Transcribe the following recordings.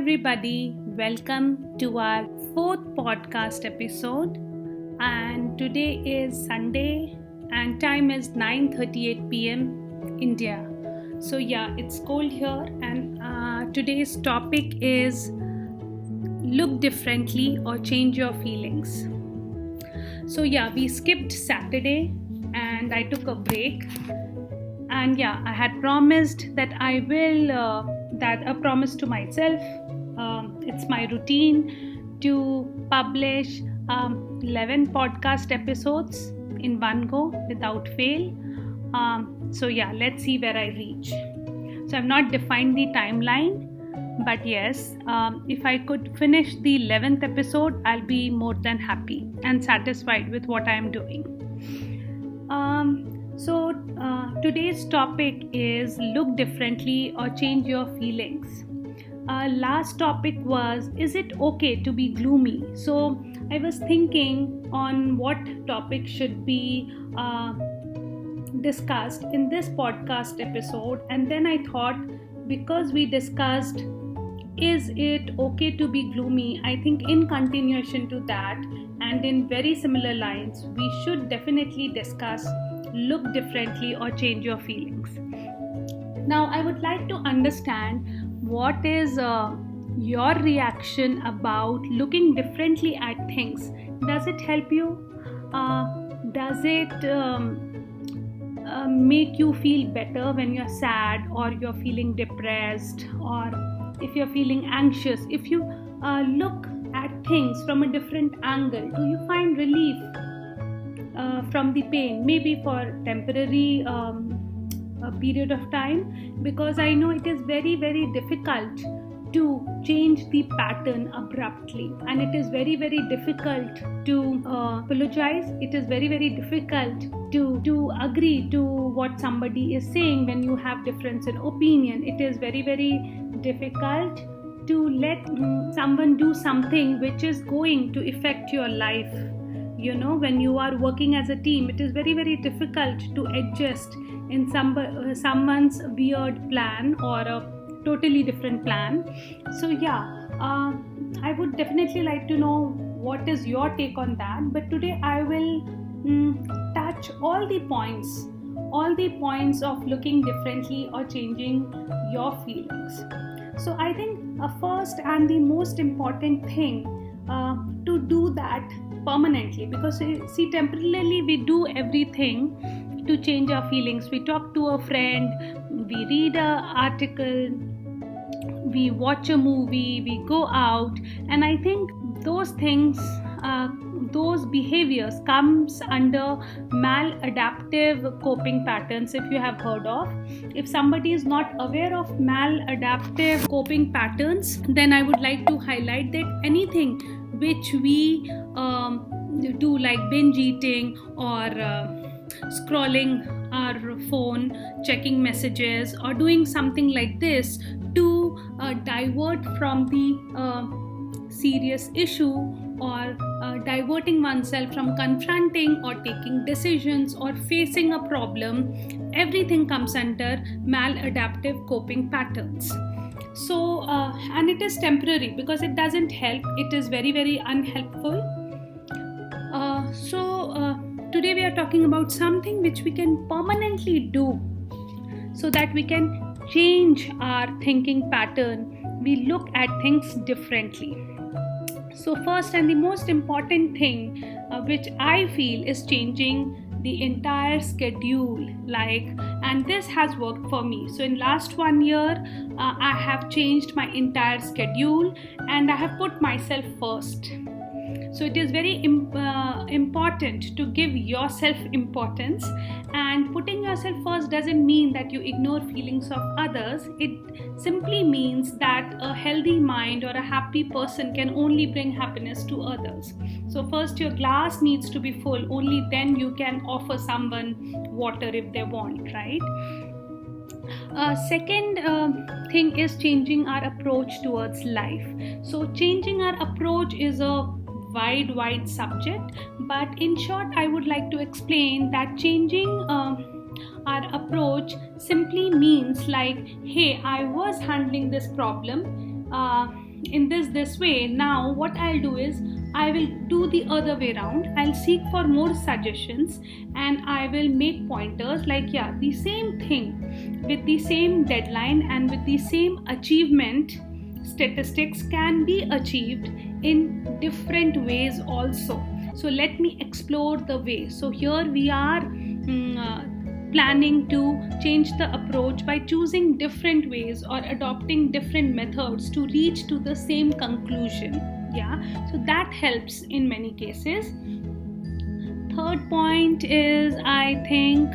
everybody, welcome to our fourth podcast episode. And today is Sunday, and time is 9:38 p.m. India. So it's cold here, and today's topic is look differently or change your feelings. So we skipped Saturday, and I took a break. And I had promised that I will. That a promise to myself. It's my routine to publish 11 podcast episodes in one go without fail. Let's see where I reach. So I've not defined the timeline, but yes, if I could finish the 11th episode, I'll be more than happy and satisfied with what I am doing. Today's topic is look differently or change your feelings. Last topic was, is it okay to be gloomy? So I was thinking on what topic should be discussed in this podcast episode, and then I thought, because we discussed is it okay to be gloomy, I think in continuation to that and in very similar lines, we should definitely discuss look differently or change your feelings. Now, I would like to understand what is your reaction about looking differently at things. Does it help you? Does it make you feel better when you're sad or you're feeling depressed, or if you're feeling anxious? If you look at things from a different angle, do you find relief from the pain, maybe for temporary a period of time? Because I know it is very, very difficult to change the pattern abruptly, and it is very, very difficult to apologize. It is very, very difficult to agree to what somebody is saying when you have difference in opinion. It is very, very difficult to let someone do something which is going to affect your life. When you are working as a team, it is very, very difficult to adjust in someone's weird plan or a totally different plan. So I would definitely like to know what is your take on that. But today I will touch all the points of looking differently or changing your feelings. So I think first and the most important thing to do that permanently, because see, temporarily we do everything to change our feelings. We talk to a friend, we read an article, we watch a movie, we go out, and I think those things, those behaviors comes under maladaptive coping patterns, if you have heard of. If somebody is not aware of maladaptive coping patterns, then I would like to highlight that anything which we do, like binge eating or scrolling our phone, checking messages, or doing something like this to divert from the serious issue, or diverting oneself from confronting or taking decisions or facing a problem, everything comes under maladaptive coping patterns. So and it is temporary because it doesn't help. It is very, very unhelpful. Today we are talking about something which we can permanently do so that we can change our thinking pattern. We look at things differently. So first and the most important thing which I feel is changing the entire schedule, and this has worked for me. So in last 1 year I have changed my entire schedule and I have put myself first. So it is very important to give yourself importance, and putting yourself first doesn't mean that you ignore feelings of others. It simply means that a healthy mind or a happy person can only bring happiness to others. So first your glass needs to be full, only then you can offer someone water if they want, right? Second thing is changing our approach towards life. So changing our approach is a wide subject, but in short I would like to explain that changing our approach simply means, like, hey, I was handling this problem in this way. Now what I'll do is I will do the other way around. I'll seek for more suggestions and I will make pointers like, yeah, the same thing with the same deadline and with the same achievement statistics can be achieved in different ways also. So let me explore the way. So here we are planning to change the approach by choosing different ways or adopting different methods to reach to the same conclusion. Yeah, so that helps in many cases. Third point is, I think,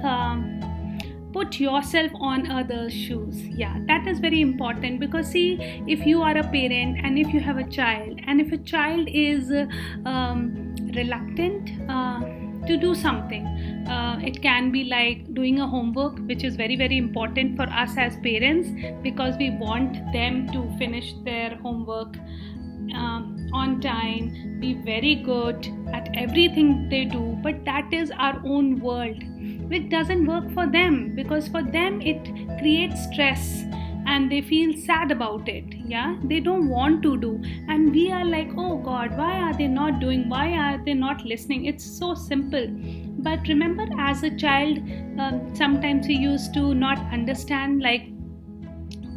put yourself on others' shoes. Yeah, that is very important, because see, if you are a parent and if you have a child, and if a child is reluctant to do something, it can be like doing a homework, which is very very important for us as parents, because we want them to finish their homework on time, be very good at everything they do. But that is our own world, which doesn't work for them, because for them it creates stress and they feel sad about it. Yeah, they don't want to do, and we are like, oh God, why are they not doing, why are they not listening? It's so simple. But remember, as a child, sometimes we used to not understand, like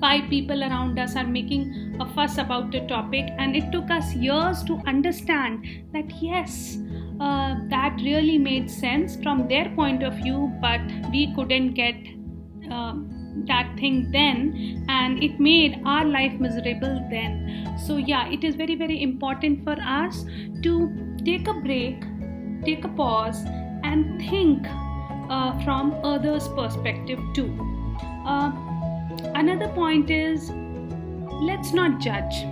5 people around us are making a fuss about the topic, and it took us years to understand that yes, that really made sense from their point of view, but we couldn't get that thing then, and it made our life miserable then. So yeah, it is very very important for us to take a break, take a pause, and think from others' perspective too. Another point is, let's not judge.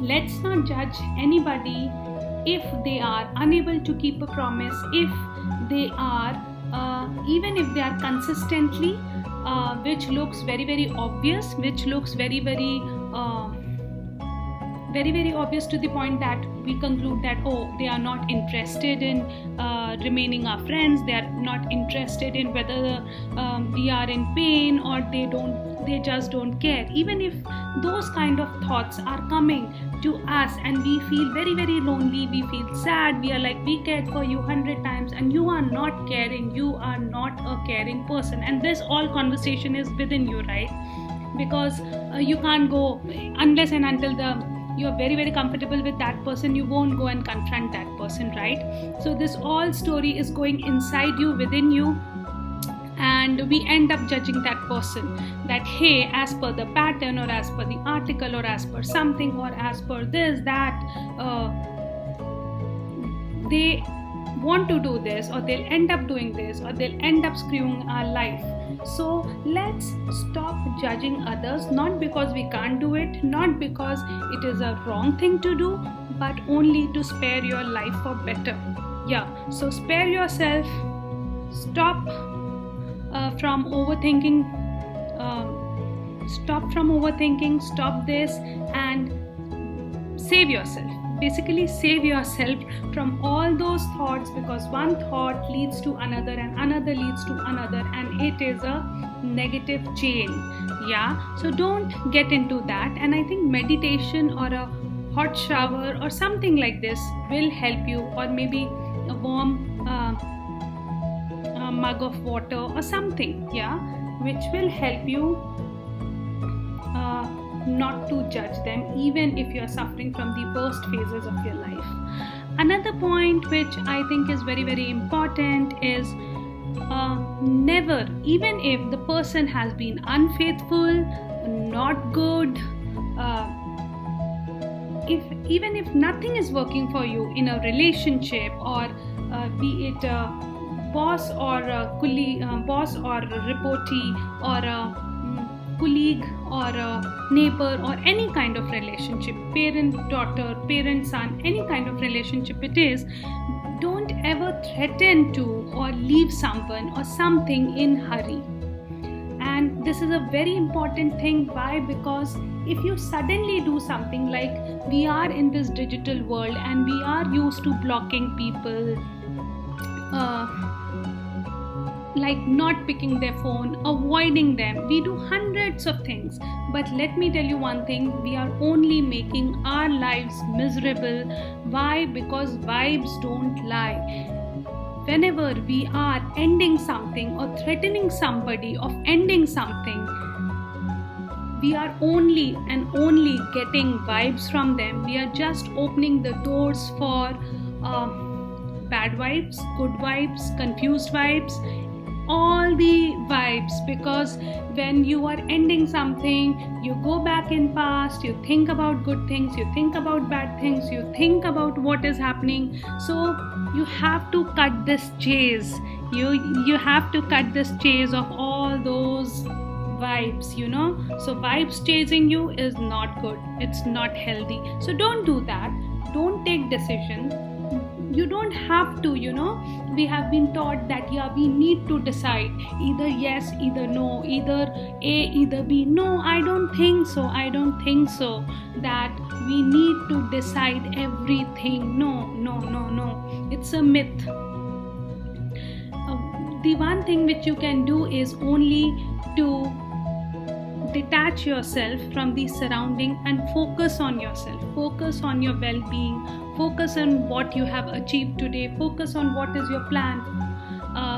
Let's not judge anybody if they are unable to keep a promise, if they are, even if they are consistently, which looks very very obvious, which looks very very obvious, to the point that we conclude that, oh, they are not interested in remaining our friends, they are not interested in whether we are in pain, or they just don't care. Even if those kind of thoughts are coming to us and we feel very very lonely, we feel sad, we are like, we cared for you 100 times and you are not caring, you are not a caring person. And this all conversation is within you, right? Because you can't go unless and until you're very very comfortable with that person, you won't go and confront that person, right? So this all story is going inside you, within you, and we end up judging that person, that hey, as per the pattern, or as per the article, or as per something, or as per this, that they want to do this, or they'll end up doing this, or they'll end up screwing our life. So let's stop judging others, not because we can't do it, not because it is a wrong thing to do, but only to spare your life for better. Yeah, so spare yourself, stop from overthinking, stop this, and save yourself. Basically save yourself from all those thoughts, because one thought leads to another and another leads to another, and it is a negative chain. Yeah, so don't get into that. And I think meditation or a hot shower or something like this will help you, or maybe a warm mug of water or something, yeah, which will help you not to judge them, even if you are suffering from the worst phases of your life. Another point which I think is very very important is, never, even if the person has been unfaithful, not good, even if nothing is working for you in a relationship, or be it a boss or a colleague, boss or a reportee, or a colleague, or a neighbor, or any kind of relationship, parent daughter, parent son, any kind of relationship it is, don't ever threaten to or leave someone or something in hurry. And this is a very important thing. Why? Because if you suddenly do something, like we are in this digital world and we are used to blocking people, like not picking their phone, avoiding them. We do hundreds of things. But let me tell you one thing, we are only making our lives miserable. Why? Because vibes don't lie. Whenever we are ending something or threatening somebody of ending something, we are only and only getting vibes from them. We are just opening the doors for bad vibes, good vibes, confused vibes, all the vibes. Because when you are ending something, you go back in past, you think about good things, you think about bad things, you think about what is happening. So you have to cut this chase. You have to cut this chase of all those vibes. So vibes chasing you is not good, it's not healthy. So don't do that. Don't take decisions. You don't have to. We have been taught that we need to decide either yes, either no, either A, either B. No, I don't think so that we need to decide everything. No, it's a myth. The one thing which you can do is only to detach yourself from the surrounding and focus on yourself, focus on your well-being, focus on what you have achieved today, focus on what is your plan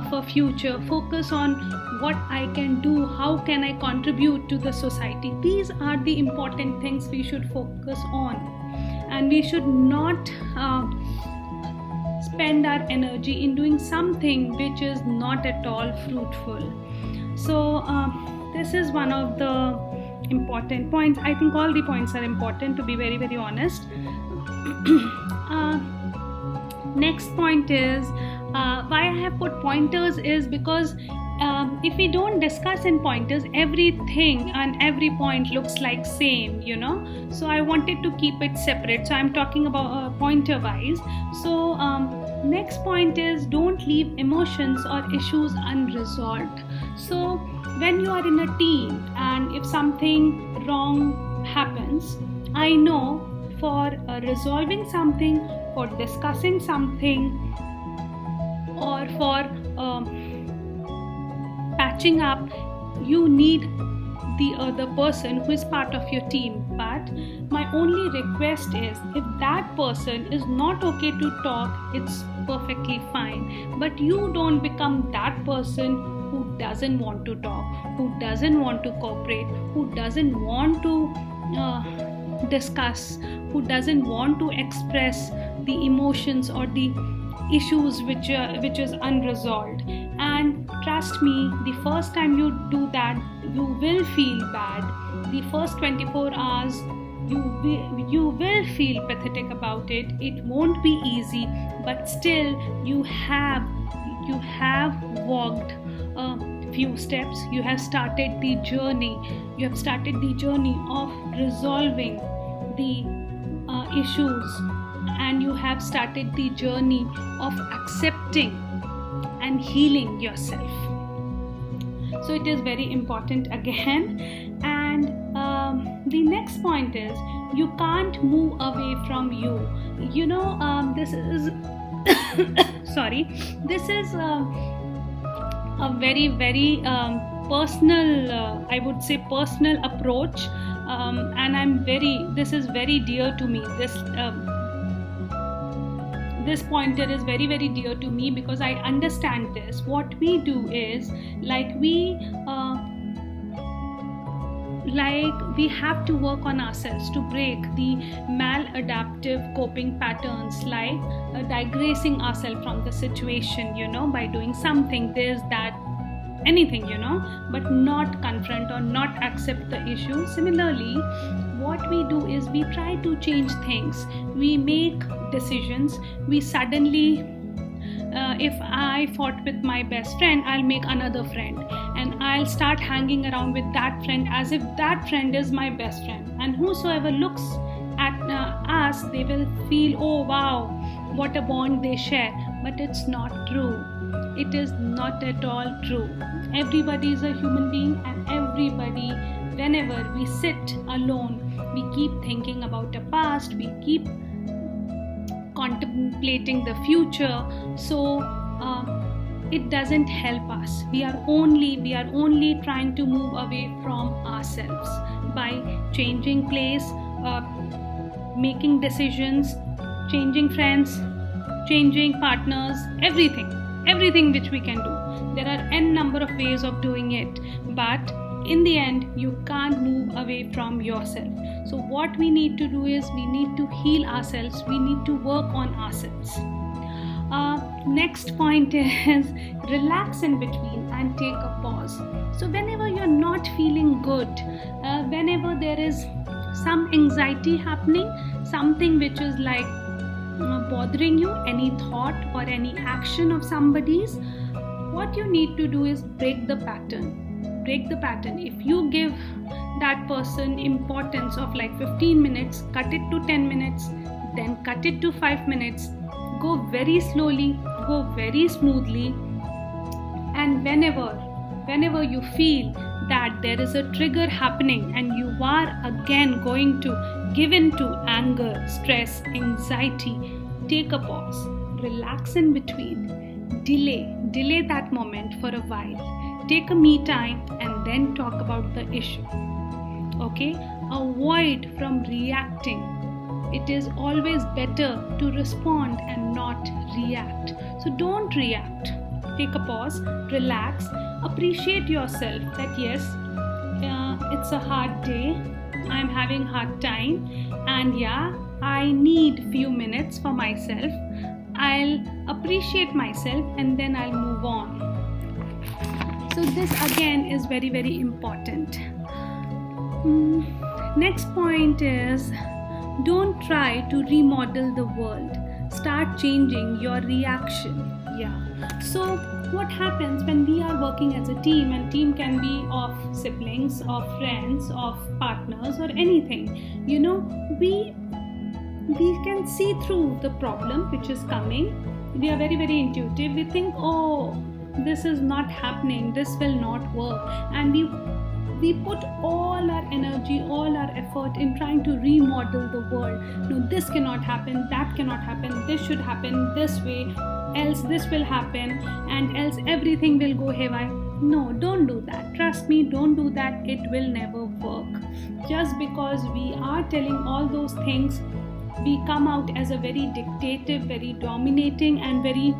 for future, focus on what I can do, how can I contribute to the society. These are the important things we should focus on, and we should not spend our energy in doing something which is not at all fruitful. So this is one of the important points. I think all the points are important, to be very, very honest. Next point is why I have put pointers is because if we don't discuss in pointers, everything and every point looks like same. So I wanted to keep it separate. So I'm talking about pointer wise. So next point is don't leave emotions or issues unresolved. So when you are in a team and if something wrong happens, I know for resolving something, for discussing something, or for patching up, you need the other person who is part of your team. But my only request is, if that person is not okay to talk, it's perfectly fine. But you don't become that person who doesn't want to talk, who doesn't want to cooperate, who doesn't want to discuss, who doesn't want to express the emotions or the issues which is unresolved. And trust me, the first time you do that, you will feel bad. The first 24 hours, you will feel pathetic about it. It won't be easy, but still you have walked a few steps. You have started the journey. You have started the journey of resolving the issues, and you have started the journey of accepting and healing yourself. So it is very important again. And the next point is, you can't move away from you. This is sorry, this is a very, very personal, I would say personal approach, and this is very dear to me. This pointer is very, very dear to me because I understand this. What we do is we have to work on ourselves to break the maladaptive coping patterns, like digressing ourselves from the situation, by doing something, this, that, anything, but not confront or not accept the issue. Similarly, what we do is we try to change things. We make decisions. We suddenly, if I fought with my best friend, I'll make another friend, and I'll start hanging around with that friend as if that friend is my best friend. And whosoever looks at us, they will feel, oh wow, what a bond they share. But it's not true. It is not at all true. Everybody is a human being, and everybody, whenever we sit alone, we keep thinking about the past, we keep contemplating the future. So it doesn't help us. We are only trying to move away from ourselves by changing place, uh, making decisions, changing friends, changing partners, everything which we can do. There are n number of ways of doing it, but in the end you can't move away from yourself. So what we need to do is we need to heal ourselves, we need to work on ourselves. Next point is relax in between and take a pause. So whenever you're not feeling good, whenever there is some anxiety happening, something which is like bothering you, any thought or any action of somebody's, what you need to do is break the pattern. If you give that person importance of like 15 minutes, cut it to 10 minutes, then cut it to 5 minutes. Go very slowly, go very smoothly, and whenever you feel that there is a trigger happening and you are again going to give in to anger, stress, anxiety, take a pause, relax in between, delay that moment for a while, take a me time, and then talk about the issue. Okay, avoid from reacting. It is always better to respond and not react. So don't react. Take a pause, relax, appreciate yourself that yes, it's a hard day, I'm having hard time, and yeah, I need few minutes for myself. I'll appreciate myself and then I'll move on. So this again is very, very important. Next point is, don't try to remodel the world. Start changing your reaction. Yeah. So what happens when we are working as a team, and team can be of siblings, of friends, of partners, or anything. You know, we can see through the problem which is coming. We are very, very intuitive. We think, oh, this is not happening, this will not work, and we put all our energy, all our effort in trying to remodel the world. No, this cannot happen, that cannot happen, this should happen this way, else this will happen, and else everything will go haywire. No, don't do that. Trust me, don't do that. It will never work. Just because we are telling all those things, we come out as a very dictative, very dominating, and very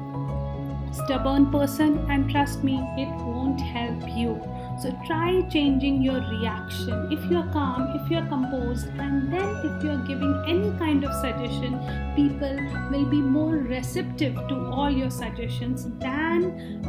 stubborn person, and trust me, it won't help you. So try changing your reaction. If you're calm, if you're composed, and then if you're giving any kind of suggestion, people will be more receptive to all your suggestions than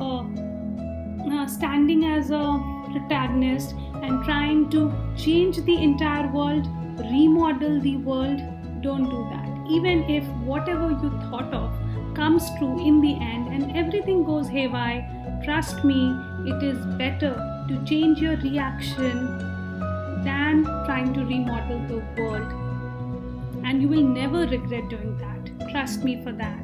standing as a protagonist and trying to change the entire world, remodel the world. Don't do that. Even if whatever you thought of comes true in the end and everything goes haywire, trust me, it is better to change your reaction than trying to remodel the world. And you will never regret doing that. Trust me for that.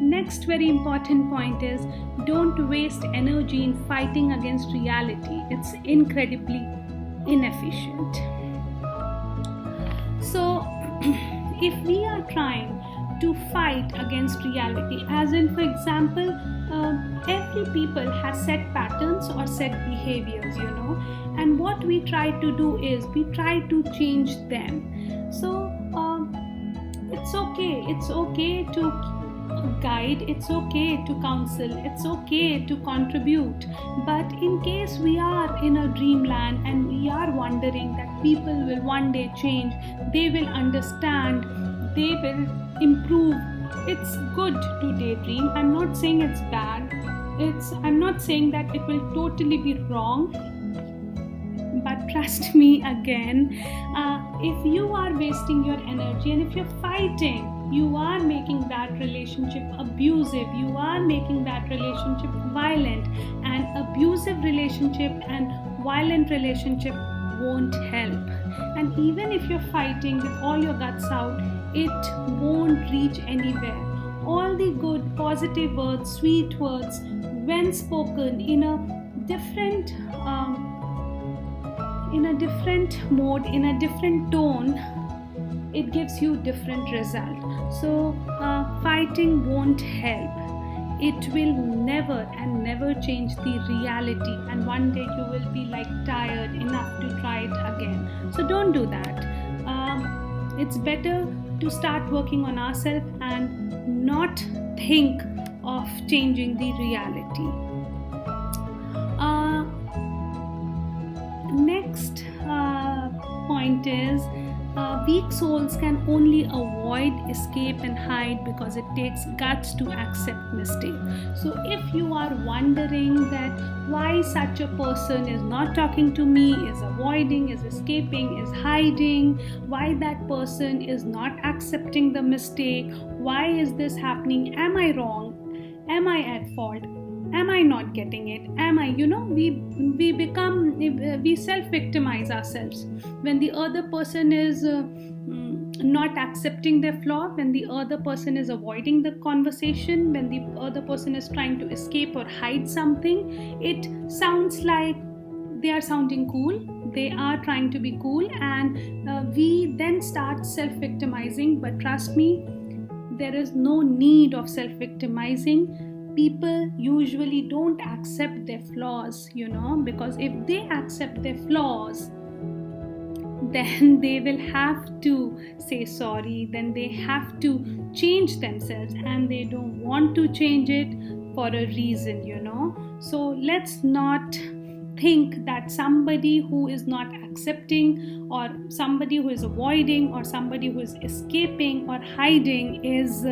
Next very important point is, don't waste energy in fighting against reality. It's incredibly inefficient. So, if we are trying to fight against reality, as in, for example, every people has set patterns or set behaviors, and what we try to do is we try to change them. So it's okay to guide, it's okay to counsel, it's okay to contribute, but in case we are in a dreamland and we are wondering that people will one day change, they will understand, they will improve, it's good to daydream. I'm not saying it's bad, I'm not saying that it will totally be wrong, but trust me again, if you are wasting your energy and if you're fighting, you are making that relationship abusive, you are making that relationship violent, and abusive relationship and violent relationship won't help. And even if you're fighting with all your guts out, it won't reach anywhere. All the good, positive words, sweet words, when spoken in a different mode, in a different tone, it gives you different result. So fighting won't help. it will never and never change the reality, and one day you will be like tired enough to try it again. So don't do that. It's better to start working on ourselves and not think of changing the reality. Next point is weak souls can only avoid, escape, and hide because it takes guts to accept mistake. So if you are wondering that why such a person is not talking to me, is avoiding, is escaping, is hiding, why that person is not accepting the mistake, why is this happening, am I wrong, am I at fault, am I not getting it, am I, we self-victimize ourselves when the other person is not accepting their flaw, when the other person is avoiding the conversation, when the other person is trying to escape or hide something. It sounds like they are sounding cool, they are trying to be cool, and we then start self-victimizing. But trust me, there is no need of self-victimizing. People usually don't accept their flaws, because if they accept their flaws, then they will have to say sorry, then they have to change themselves, and they don't want to change it for a reason. So let's not think that somebody who is not accepting, or somebody who is avoiding, or somebody who is escaping or hiding is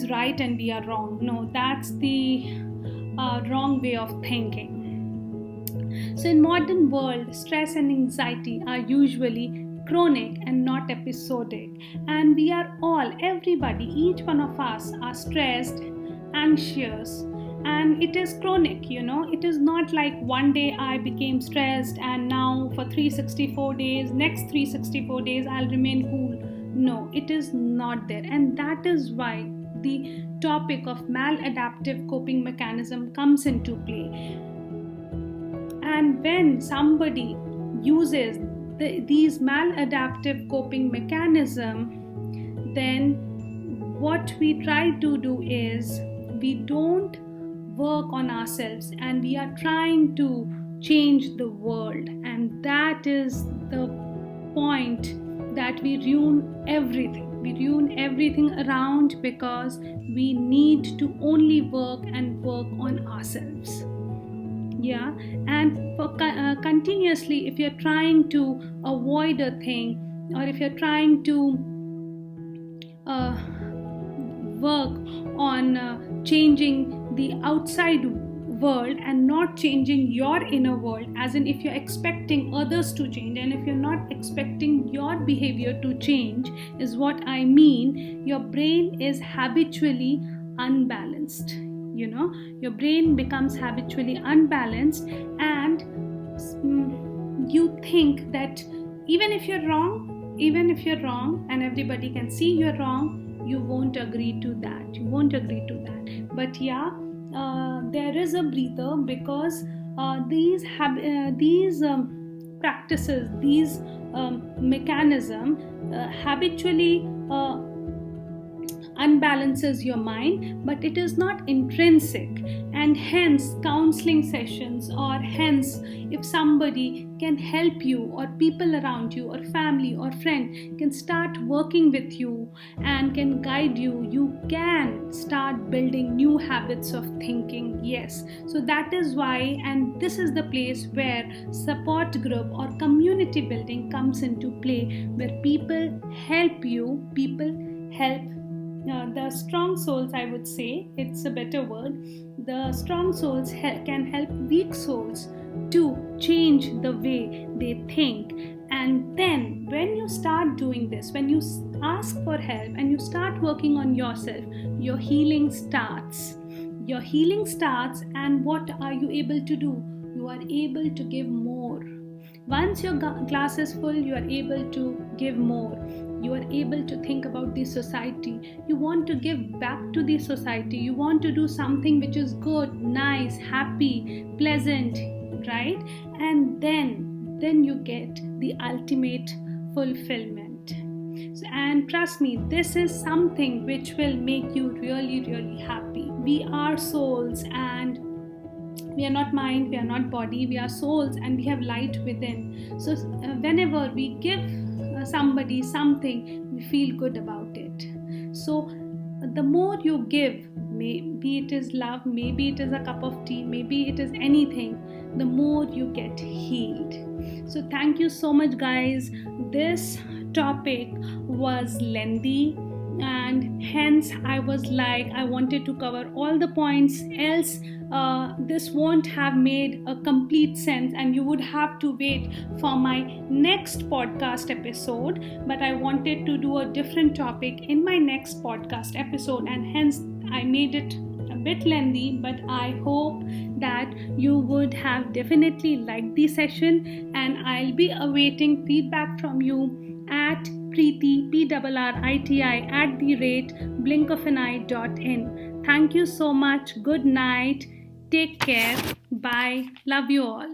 right and we are wrong. No, that's the wrong way of thinking. So in modern world, stress and anxiety are usually chronic and not episodic, and we are all, everybody, each one of us are stressed, anxious, and it is chronic. It is not like one day I became stressed and now for 364 days, next 364 days I'll remain cool. No, it is not there. And that is why the topic of maladaptive coping mechanism comes into play. And when somebody uses these maladaptive coping mechanism, then what we try to do is we don't work on ourselves, and we are trying to change the world, and that is the point that we ruin everything. We ruin everything around because we need to only work on ourselves. Yeah, and for continuously, if you're trying to avoid a thing, or if you're trying to work on changing the outside world and not changing your inner world, as in if you're expecting others to change and if you're not expecting your behavior to change, is what I mean, your brain is habitually unbalanced. Your brain becomes habitually unbalanced, and you think that even if you're wrong and everybody can see you're wrong, you won't agree to that. But yeah, there is a breather, because these practices, these mechanism habitually unbalances your mind, but it is not intrinsic, and hence counseling sessions, or hence if somebody can help you, or people around you, or family or friend can start working with you and can guide you, you can start building new habits of thinking. Yes, so that is why, and this is the place where support group or community building comes into play, where people help the strong souls, I would say, it's a better word. The strong souls can help weak souls to change the way they think. And then when you start doing this, when you ask for help and you start working on yourself, your healing starts. And what are you able to do? You are able to give more. Once your glass is full, you are able to give more. You are able to think about the society. You want to give back to the society. You want to do something which is good, nice, happy, pleasant, right? And then you get the ultimate fulfillment. And trust me, this is something which will make you really, really happy. We are souls, and we are not mind, we are not body, we are souls, and we have light within. So whenever we give somebody something, we feel good about it. So the more you give, maybe it is love, maybe it is a cup of tea, maybe it is anything, the more you get healed. So thank you so much, guys. This topic was lengthy, and hence I was like, I wanted to cover all the points, else this won't have made a complete sense and you would have to wait for my next podcast episode. But I wanted to do a different topic in my next podcast episode, and hence I made it a bit lengthy, but I hope that you would have definitely liked the session, and I'll be awaiting feedback from you at Preeti, PRRITI @blinkofan eye.in. Thank you so much. Good night. Take care. Bye. Love you all.